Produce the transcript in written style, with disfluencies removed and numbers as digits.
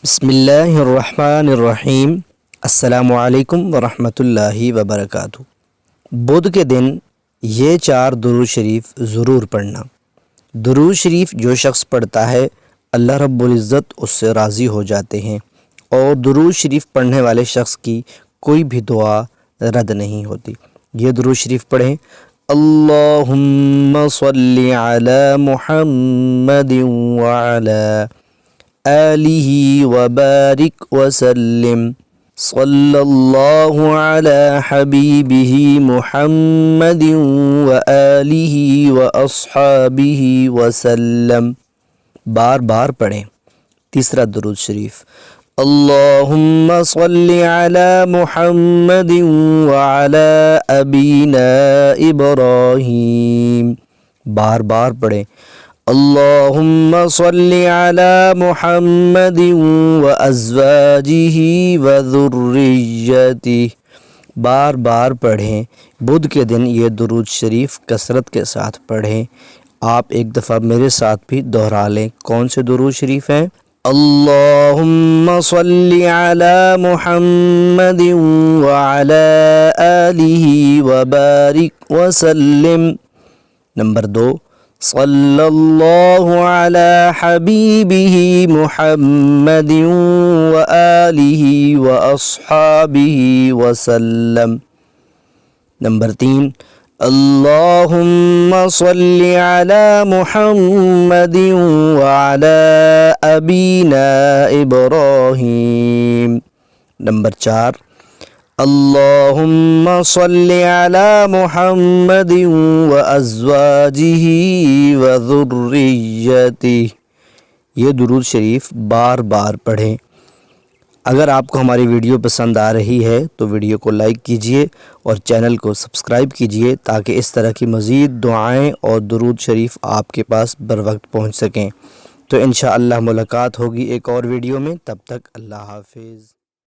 بسم اللہ الرحمن الرحیم۔ السلام علیکم ورحمۃ اللہ وبرکاتہ۔ بدھ کے دن یہ 4 درود شریف ضرور پڑھنا۔ درود شریف جو شخص پڑھتا ہے اللہ رب العزت اس سے راضی ہو جاتے ہیں، اور درود شریف پڑھنے والے شخص کی کوئی بھی دعا رد نہیں ہوتی۔ یہ درود شریف پڑھیں: اللہم صلی علی محمد وعلی آلہ وبارک وسلم، صلی اللہ علی حبیبہ محمد وآلہ واصحابہ وسلم۔ بار بار پڑھیں۔ تیسرا درود شریف: اللہم صلی علی محمد وعلی ابینا ابراہیم۔ بار بار پڑھیں۔ اللہم صلی علی محمد وازواجہ وذریتہ۔ بار بار پڑھیں۔ بدھ کے دن یہ درود شریف کثرت کے ساتھ پڑھیں۔ آپ ایک دفعہ میرے ساتھ بھی دہرا لیں۔ کون سے درود شریف ہیں؟ اللہم صلی علی محمد وعلی آلہ وبارک وسلم۔ نمبر 2، صلی اللہ علی حبیبہ محمد وآلہ واصحابہ وسلم۔ نمبر 3، اللہم صلی علی محمد وعلی ابینا ابراہیم۔ نمبر 4، اللہم صلی علی محمد وازواجہ وذریتہ۔ یہ درود شریف بار بار پڑھیں۔ اگر آپ کو ہماری ویڈیو پسند آ رہی ہے تو ویڈیو کو لائک کیجئے اور چینل کو سبسکرائب کیجئے، تاکہ اس طرح کی مزید دعائیں اور درود شریف آپ کے پاس بر وقت پہنچ سکیں۔ تو انشاءاللہ ملاقات ہوگی ایک اور ویڈیو میں، تب تک اللہ حافظ۔